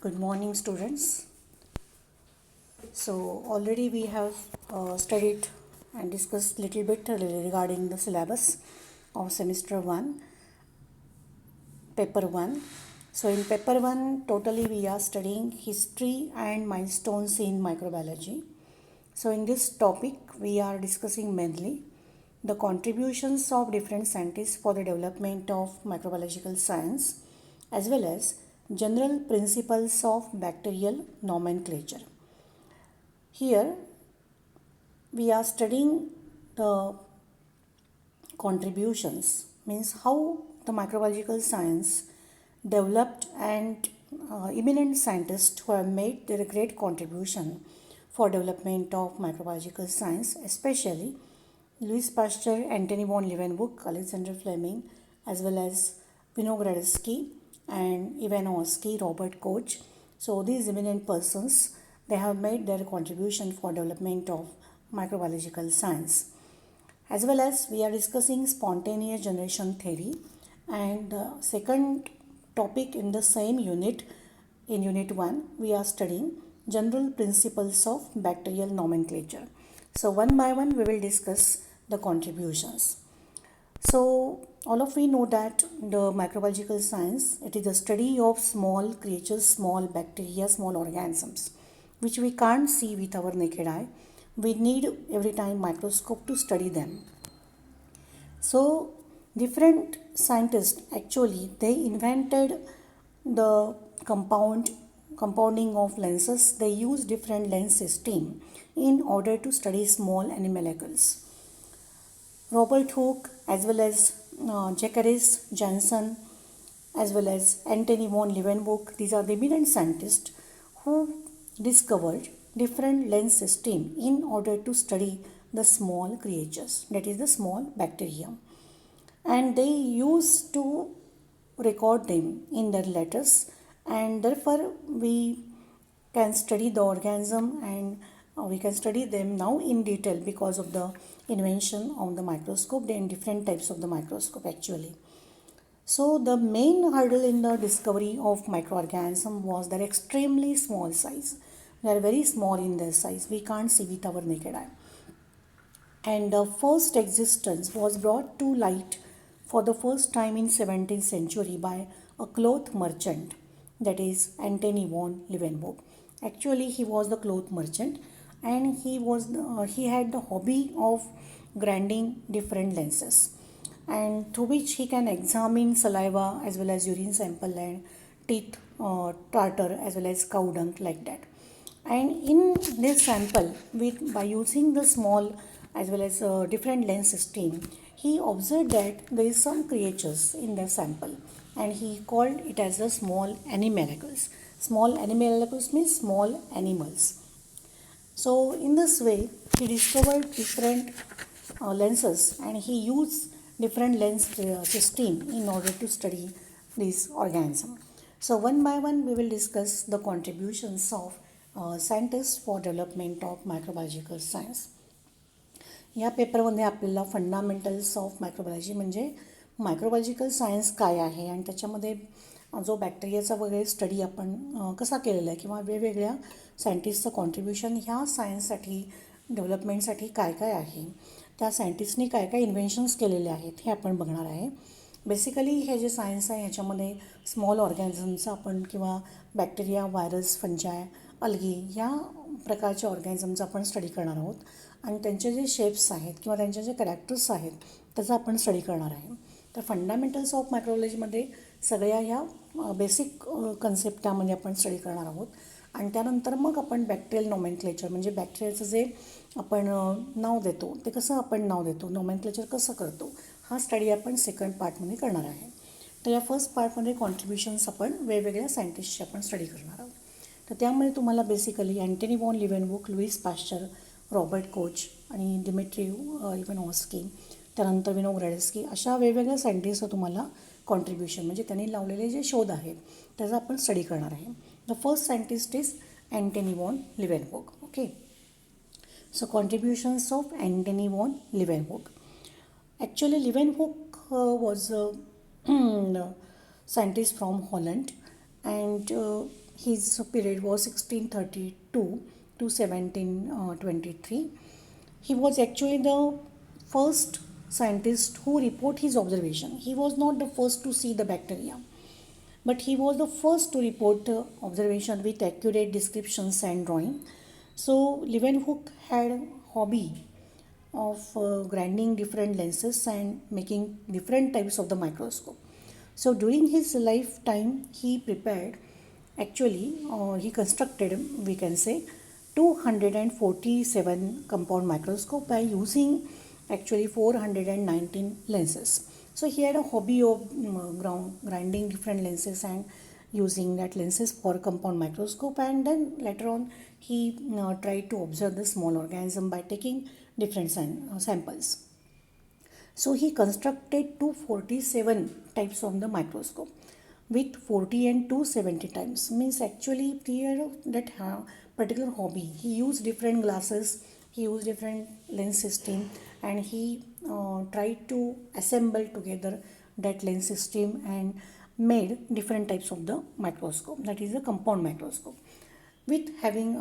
Good morning, students. So already we have studied and discussed little bit regarding the syllabus of semester 1, paper 1. So in paper 1, totally we are studying history and milestones in microbiology. So in this topic, we are discussing mainly the contributions of different scientists for the development of microbiological science, as well as general principles of bacterial nomenclature. Here we are studying the contributions, means how the microbiological science developed, and eminent scientists who have made their great contribution for development of microbiological science, especially Louis Pasteur, Antony von Leeuwenhoek, Alexander Fleming, as well as Winogradsky and Ivanovsky, Robert Koch. So these eminent persons, they have made their contribution for development of microbiological science. As well as we are discussing spontaneous generation theory, and the second topic in the same unit, in unit 1, we are studying general principles of bacterial nomenclature. So one by one we will discuss the contributions. So all of we know that the microbiological science, it is the study of small creatures, small bacteria, small organisms, which we can't see with our naked eye. We need every time microscope to study them. So different scientists, actually they invented the compounding of lenses. They use different lens system in order to study small animalcules. Robert Hooke, as well as Jacques Janssen, as well as Antony von Leeuwenhoek, these are the eminent scientists who discovered different lens system in order to study the small creatures, that is the small bacteria. And they used to record them in their letters, and therefore we can study the organism, and we can study them now in detail because of the invention of the microscope and different types of the microscope actually. So the main hurdle in the discovery of microorganism was their extremely small size. They are very small in their size. We can't see with our naked eye. And the first existence was brought to light for the first time in 17th century by a cloth merchant, that is Antony von Leeuwenhoek. Actually, he was the cloth merchant, and he had the hobby of grinding different lenses, and through which he can examine saliva as well as urine sample and teeth tartar as well as cow dung, like that. And in this sample, with by using the small as well as different lens system, he observed that there is some creatures in the sample, and he called it as the small animalcules. Small animalcules means small animals. So in this way, he discovered different lenses, and he used different lens system in order to study this organism. So one by one, we will discuss the contributions of scientists for development of microbiological science. या पेपरमध्ये आपल्याला fundamentals of microbiology म्हणजे मायक्रोबायोलॉजिकल science काय आहे, आणि त्याच्यामध्ये जो बॅक्टेरियाचा वगैरे स्टडी आपण कसा केलेला आहे, किंवा वेगवेगळ्या सायंटिस्टचं कॉन्ट्रीब्युशन ह्या सायन्ससाठी डेव्हलपमेंटसाठी काय काय आहे, त्या सायंटिस्टनी काय काय इन्व्हेन्शन्स केलेले आहेत हे आपण बघणार आहे. बेसिकली हे जे सायन्स आहे ह्याच्यामध्ये स्मॉल ऑर्गॅनिझमचं आपण, किंवा बॅक्टेरिया, व्हायरस, फंजाय, अल्गी ह्या प्रकारच्या ऑर्गॅनिझमचं आपण स्टडी करणार आहोत, आणि त्यांचे जे शेप्स आहेत किंवा त्यांचे जे कॅरेक्टर्स आहेत त्याचा आपण स्टडी करणार आहे. तर फंडामेंटल्स ऑफ मायक्रोबायोलॉजीमध्ये सगळ्या ह्या बेसिक कन्सेप्ट त्यामध्ये आपण स्टडी करणार आहोत, आणि त्यानंतर मग आपण बॅक्टेरियल नॉमेनक्लेचर म्हणजे बॅक्टेरियाचं जे आपण नाव देतो ते कसं आपण नाव देतो, नॉमेनक्लेचर कसं करतो, हा स्टडी आपण सेकंड पार्टमध्ये करणार आहे. तर या फर्स्ट पार्टमध्ये कॉन्ट्रीब्युशन्स आपण वेगवेगळ्या सायंटिस्टचे आपण स्टडी करणार आहोत. तर त्यामध्ये तुम्हाला basically Antonie van Leeuwenhoek, Louis Pasteur, Robert Koch आणि डिमिट्री इव्हानोव्स्की, त्यानंतर विनोग्रेड्स्की, अशा वेगवेगळ्या सायंटिस्टचं तुम्हाला कॉन्ट्रीब्युशन म्हणजे त्यांनी लावलेले जे शोध आहेत त्याचा आपण स्टडी करणार आहे. The first scientist is Antonie van Leeuwenhoek. Okay, so contributions of Antonie van Leeuwenhoek. Actually, Leeuwenhoek was a scientist from Holland, and his period was 1632 to 1723. He was actually the first scientist who report his observation. He was not the first to see the bacteria, but he was the first to report observation with accurate descriptions and drawing. So Leeuwenhoek had a hobby of grinding different lenses and making different types of the microscope. So during his lifetime, he prepared, actually, he constructed, we can say, 247 compound microscope by using actually 419 lenses. So he had a hobby of grinding different lenses and using that lenses for compound microscope, and then later on he tried to observe the small organism by taking different samples. So he constructed 247 types of the microscope with 40 and 270 times. Means actually he had that particular hobby. He used different glasses, he used different lens system, and he tried to assemble together that lens system and made different types of the microscope. That is a compound microscope with having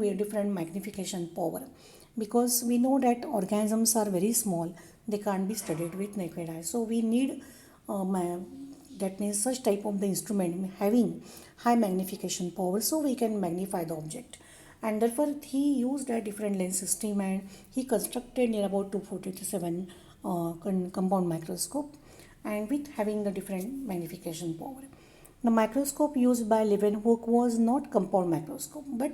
very different magnification power, because we know that organisms are very small, they can't be studied with naked eye. So we need that means such type of the instrument having high magnification power, so we can magnify the object. And therefore he used a different lens system and he constructed near about 247 compound microscope, and with having the different magnification power. The microscope used by Leeuwenhoek was not compound microscope, but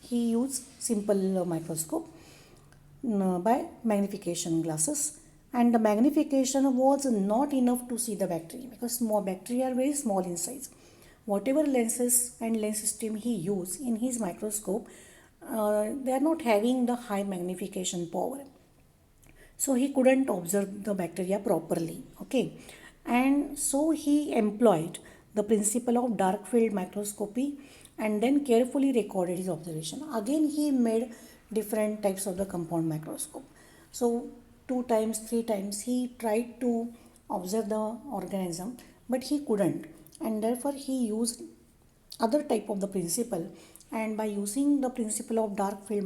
he used simple microscope by magnification glasses, and the magnification was not enough to see the bacteria, because small bacteria are very small in size. Whatever lenses and lens system he used in his microscope, they are not having the high magnification power, so he couldn't observe the bacteria properly. Okay, and so he employed the principle of dark field microscopy and then carefully recorded his observation. Again he made different types of the compound microscope. So 2 times 3 times he tried to observe the organism, but he couldn't, and therefore he used other type of the principle, and by using the principle of dark field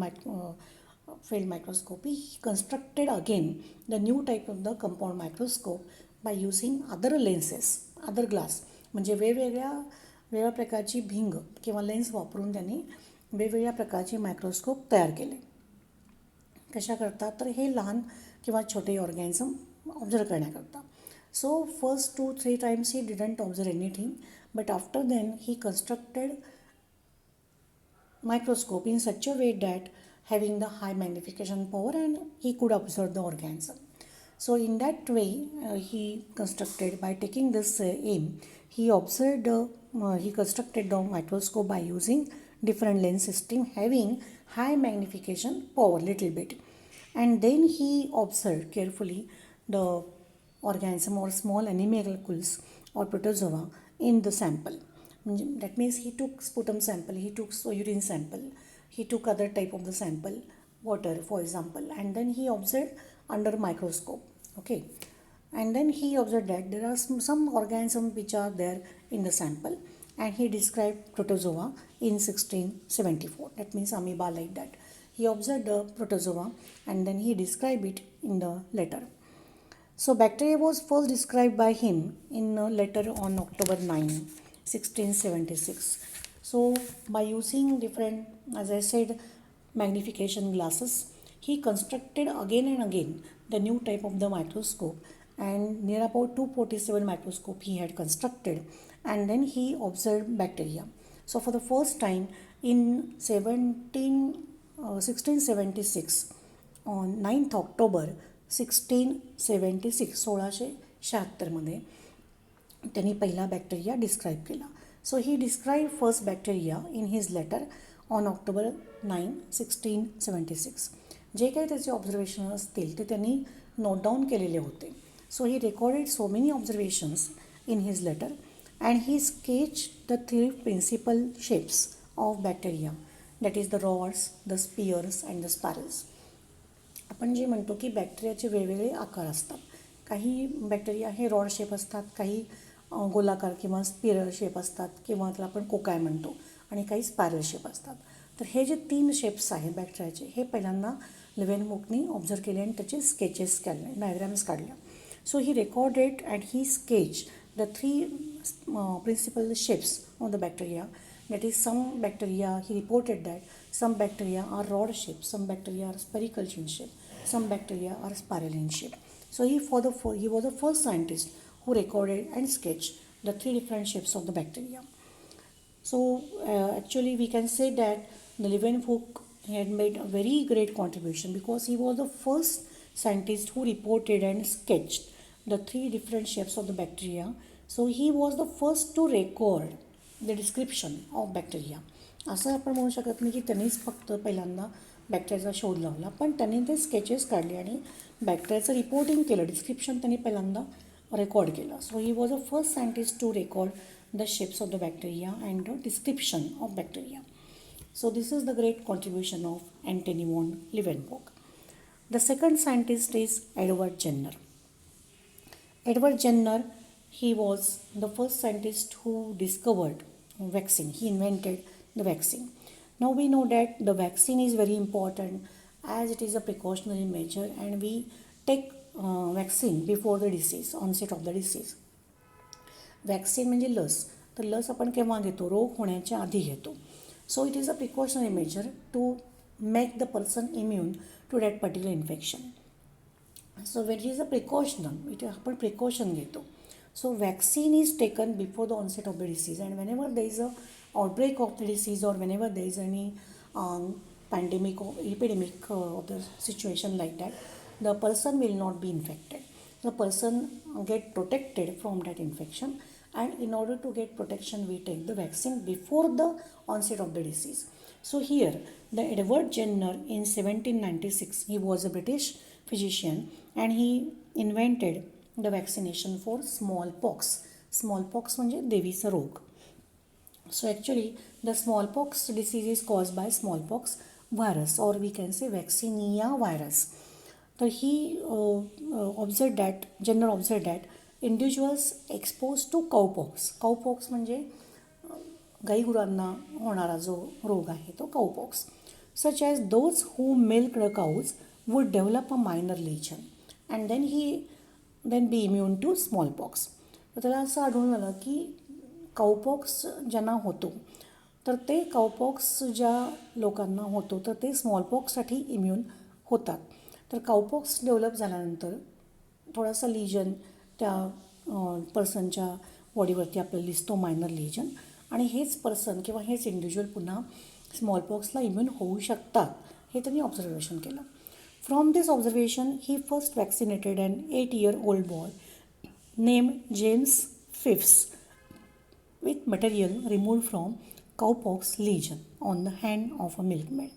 microscopy, he constructed again the new type of the compound microscope by using other lenses, other glass. म्हणजे वेगवेगळ्या प्रकारची भिंग किंवा lens वापरून त्यांनी वेगवेगळ्या प्रकारचे microscope तयार केले. कशा करता, तर हे लहान किंवा छोटे ऑर्गॅनिझम ऑब्झर्व करण्याकरता. So first 2-3 times he didn't observe anything, but after then he constructed microscope in such a way that having the high magnification power and he could observe the organism. So in that way he constructed, by taking this aim, he observed he constructed the microscope by using different lens system having high magnification power little bit, and then he observed carefully the organism or small animalcules or protozoa in the sample. That means he took sputum sample, he took urine sample, he took other type of the sample, water for example, and then he observed under microscope. Okay, and then he observed that there are some organisms which are there in the sample, and he described protozoa in 1674. That means amoeba, like that. He observed the protozoa and then he described it in the letter. So bacteria was first described by him in a letter on October 9, 1676. So by using different, as I said, magnification glasses, he constructed again and again the new type of the microscope, and near about 247 microscope he had constructed, and then he observed bacteria. So for the first time in 1676, on 9th October 1676, 1676 मध्ये त्यांनी पहिला bacteria describe केला. So he describe first bacteria in his letter on October 9, 1676. जे काही त्याचे observation असतील ते त्यांनी नोट डाऊन केलेले होते. So he recorded so many observations in his letter and he sketch the 3 principal shapes of bacteria, that is the rods, the spheres and the spirals. आपण जे म्हणतो की बॅक्टेरियाचे वेगवेगळे आकार असतात. काही बॅक्टेरिया हे रॉड शेप असतात, काही गोलाकार किंवा स्पिरल शेप असतात किंवा त्याला आपण कोकाय म्हणतो, आणि काही स्पायरल शेप असतात. तर हे जे 3 शेप्स आहेत बॅक्टेरियाचे, हे पहिल्यांदा लेव्हेनवॉकनी ऑब्झर्व केले आणि त्याचे स्केचेस काढले, डायग्राम्स काढल्या. So he recorded and he sketch the 3 principal shapes of the bacteria. That is, some bacteria, he reported that some bacteria are rod shape, some bacteria are spherical in shape, some bacteria are spiral in shape. So he was the first scientist who recorded and sketched the 3 different shapes of the bacteria. So actually we can say that the Leeuwenhoek had made a very great contribution because he was the first scientist who reported and sketched the 3 different shapes of the bacteria. So he was the first to record the description of bacteria. असं आपण म्हणू शकत नाही की त्यांनीच फक्त पहिल्यांदा बॅक्टेरियाचा शोध लावला, पण त्यांनी ते स्केचेस काढले आणि बॅक्टेरियाचं रिपोर्टिंग केलं, डिस्क्रिप्शन त्यांनी पहिल्यांदा रेकॉर्ड केलं. So he was a first scientist to record the shapes of the bacteria and the description of bacteria. So this is the great contribution of Antony von Leeuwenhoek. The second scientist is Edward Jenner. Edward Jenner, he was the first scientist who discovered vaccine. He invented the vaccine. Now we know that the vaccine is very important as it is a precautionary measure and we take vaccine before the disease, onset of the disease. Vaccine म्हणजे लस. तर लस आपण केव्हा घेतो? रोग होण्याच्या आधी घेतो. So it is a precautionary measure to make the person immune to that particular infection. So what is a precaution, it आपण प्रिकॉशन घेतो. So vaccine is taken before the onset of the disease and whenever there is a outbreak of the disease or whenever there is any pandemic or epidemic of the situation like that, the person will not be infected. The person get protected from that infection, and in order to get protection we take the vaccine before the onset of the disease. So here the Edward Jenner in 1796, he was a British physician and he invented the vaccination for smallpox. Smallpox म्हणजे देवीचा रोग. So actually the smallpox disease is caused by smallpox virus, or we can say vaccinia virus. So he Jenner observed that individuals exposed to cowpox म्हणजे गाईगुरांना होणारा जो रोग आहे तो cowpox, such as those who milked the cows would develop a minor lesion and then be immune to smallpox. तर त्याला असं आढळून आलं की काउपॉक्स ज्यांना होतो तर ते काउपॉक्स ज्या लोकांना होतो तर ते स्मॉलपॉक्ससाठी इम्यून होतात. तर काउपॉक्स डेव्हलप झाल्यानंतर थोडासा लिजन त्या पर्सनच्या बॉडीवरती आपल्याला दिसतो, मायनर लिजन, आणि हेच पर्सन किंवा हेच इंडिव्हिज्युअल पुन्हा स्मॉलपॉक्सला इम्यून होऊ शकतात, हे त्यांनी ऑब्झर्वेशन केलं. From this observation he first vaccinated and 8-year-old boy named James Phipps with material removed from cowpox lesion on the hand of a milkmaid.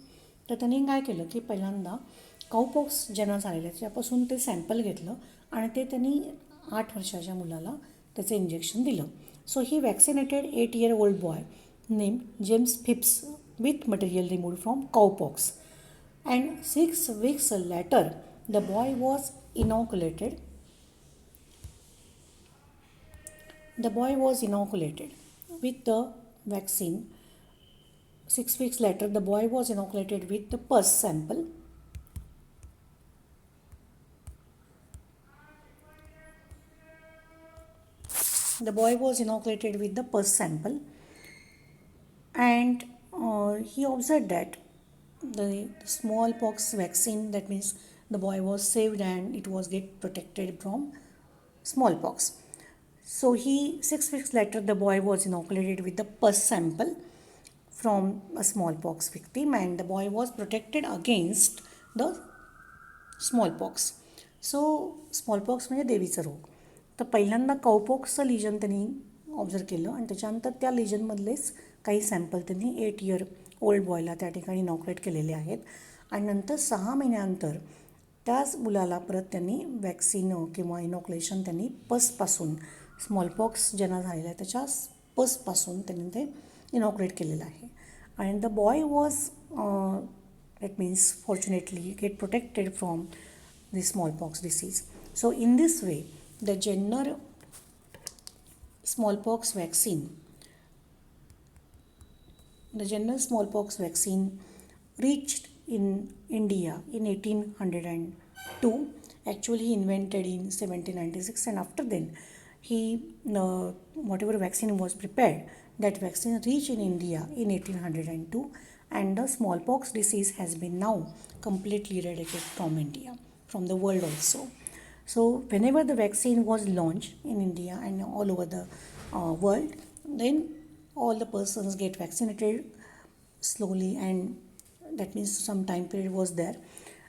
तर त्यांनी काय केलं की पहिल्यांदा काउपॉक्स ज्यांना झालेलं आहे त्यापासून ते सॅम्पल घेतलं आणि ते त्यांनी 8 वर्षाच्या मुलाला त्याचं इंजेक्शन दिलं. So he vaccinated 8-year-old boy named James Phipps with material removed from cowpox and 6 weeks later the boy was inoculated. The boy was inoculated with the vaccine. 6 weeks later, the boy was inoculated with the pus sample. The boy was inoculated with the pus sample, and he observed that the smallpox vaccine, that means the boy was saved and it was get protected from smallpox. So 6 weeks later, the boy was inoculated with the pus sample from a smallpox victim and the boy was protected against the smallpox. So smallpox म्हणजे देवीचा रोग. तर पहिल्यांदा काउपॉक्सचं लिजन त्यांनी observe केलं आणि त्याच्यानंतर त्या लिजनमधलेच काही सॅम्पल त्यांनी 8-year-old बॉयला त्या ठिकाणी इनॉक्युलेट केलेले आहेत आणि नंतर 6 महिन्यानंतर त्याच मुलाला परत त्यांनी वॅक्सिन किंवा इनॉक्युलेशन त्यांनी पसपासून, स्मॉलपॉक्स ज्यांना झालेला आहे त्याच्या पसपासून त्यांनी ते इनॉक्युलेट केलेलं आहे. आणि the boy was it means fortunately get protected from the smallpox disease. So in this way the Jenner smallpox vaccine. The general smallpox vaccine reached in India in 1802. Actually, he invented in 1796, and after then, whatever vaccine was prepared, that vaccine reached in India in 1802, and the smallpox disease has been now completely eradicated from India, from the world also. So, whenever the vaccine was launched in India and all over the world, then all the persons get vaccinated slowly, and that means some time period was there,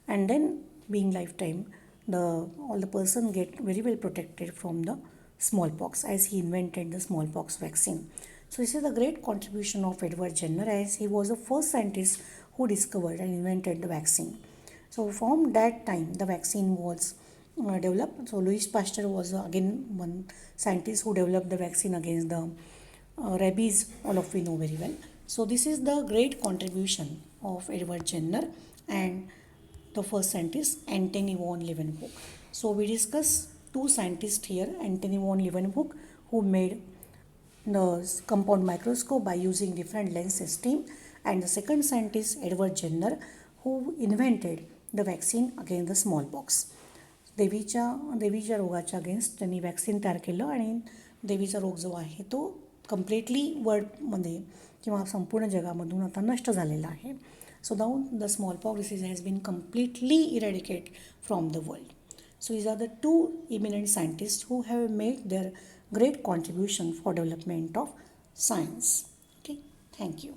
and then being lifetime, the all the person get very well protected from the smallpox as he invented the smallpox vaccine. So this is the great contribution of Edward Jenner, as he was the first scientist who discovered and invented the vaccine. So from that time, the vaccine was developed. So Louis Pasteur was again one scientist who developed the vaccine against the rabies. All of we know very well. So this is the great contribution of Edward Jenner and the first scientist Antony von Leeuwenhoek. So we discuss two scientists here, Antony von Leeuwenhoek, who made the compound microscope by using different lens system, and the second scientist Edward Jenner, who invented the vaccine against the smallpox. देवीच्या रोगाच्या against त्यांनी vaccine तयार केलं, आणि देवीचा रोग जो आहे तो कम्प्लिटली वर्ल्डमध्ये किंवा संपूर्ण जगामधून आता नष्ट झालेला आहे. So now the smallpox disease has been completely eradicate from the world. So these are the two eminent scientists who have made their great contribution for development of science. Okay, thank you.